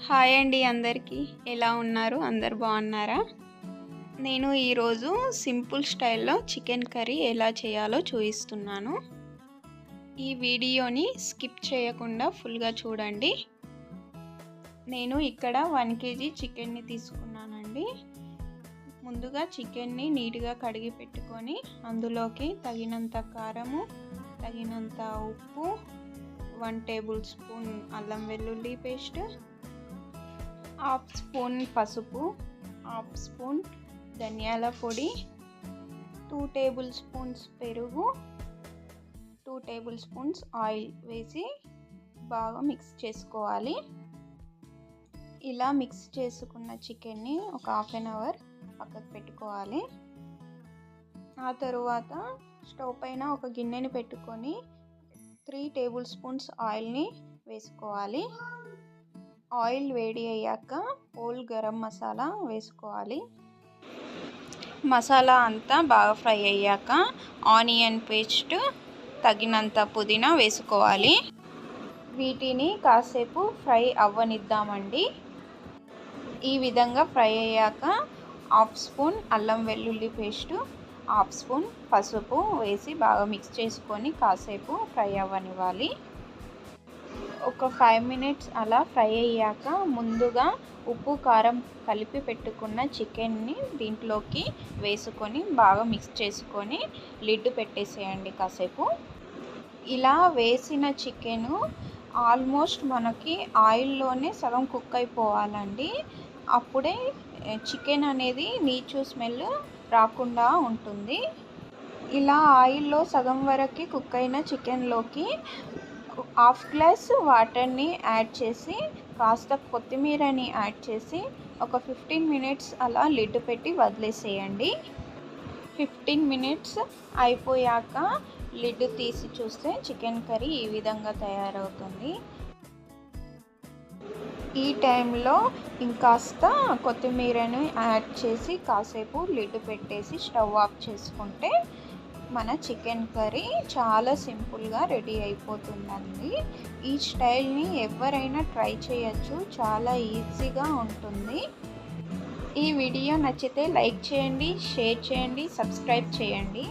Hi అండి అందరికీ. ఎలా ఉన్నారు? అందరు బాగున్నారా? నేను ఈరోజు సింపుల్ స్టైల్లో చికెన్ కర్రీ ఎలా చేయాలో చూపిస్తున్నాను. ఈ వీడియోని స్కిప్ చేయకుండా ఫుల్గా చూడండి. నేను ఇక్కడ 1 kg చికెన్ని తీసుకున్నానండి. ముందుగా చికెన్ని నీట్గా కడిగి పెట్టుకొని అందులోకి తగినంత కారము, తగినంత ఉప్పు, 1 టేబుల్ స్పూన్ అల్లం వెల్లుల్లి పేస్ట్, 1/2 స్పూన్ పసుపు, 1/2 స్పూన్ ధనియాల పొడి, 2 టేబుల్ స్పూన్స్ పెరుగు, 2 టేబుల్ స్పూన్స్ ఆయిల్ వేసి బాగా మిక్స్ చేసుకోవాలి. ఇలా మిక్స్ చేసుకున్న చికెన్ని ఒక 1/2 అవర్ పక్కకు పెట్టుకోవాలి. ఆ తరువాత స్టవ్ పైన ఒక గిన్నెని పెట్టుకొని 3 టేబుల్ స్పూన్స్ ఆయిల్ని వేసుకోవాలి. ఆయిల్ వేడి అయ్యాక హోల్ గరం మసాలా వేసుకోవాలి. మసాలా అంతా బాగా ఫ్రై అయ్యాక ఆనియన్ పేస్ట్, తగినంత పుదీనా వేసుకోవాలి. వీటిని కాసేపు ఫ్రై అవ్వనిద్దామండి. ఈ విధంగా ఫ్రై అయ్యాక 1/2 స్పూన్ అల్లం వెల్లుల్లి పేస్టు, 1/2 స్పూన్ పసుపు వేసి బాగా మిక్స్ చేసుకొని కాసేపు ఫ్రై అవ్వనివ్వాలి. ఒక 5 మినిట్స్ అలా ఫ్రై అయ్యాక ముందుగా ఉప్పు కారం కలిపి పెట్టుకున్న చికెన్ని దీంట్లోకి వేసుకొని బాగా మిక్స్ చేసుకొని లిడ్ పెట్టేసేయండి కాసేపు. ఇలా వేసిన చికెను ఆల్మోస్ట్ మనకి ఆయిల్లోనే సగం కుక్ అయిపోవాలండి. అప్పుడే చికెన్ అనేది నీచు స్మెల్ రాకుండా ఉంటుంది. ఇలా ఆయిల్లో సగం వరకు కుక్ అయిన చికెన్లోకి 1/2 గ్లాస్ వాటర్ని యాడ్ చేసి కాస్త కొత్తిమీరని యాడ్ చేసి ఒక 15 మినిట్స్ అలా లిడ్ పెట్టి వదిలేసేయండి. 15 మినిట్స్ అయిపోయాక లిడ్ తీసి చూస్తే చికెన్ కర్రీ ఈ విధంగా తయారవుతుంది. ఈ టైంలో ఇంకాస్త కొత్తిమీరని యాడ్ చేసి కాసేపు లిడ్ పెట్టేసి స్టవ్ ఆఫ్ చేసుకుంటే మన చికెన్ కర్రీ చాలా సింపుల్గా రెడీ అయిపోతుందండి. ఈ స్టైల్ని ఎవరైనా ట్రై చేయొచ్చు, చాలా ఈజీగా ఉంటుంది. ఈ వీడియో నచ్చితే లైక్ చేయండి, షేర్ చేయండి, సబ్స్క్రైబ్ చేయండి.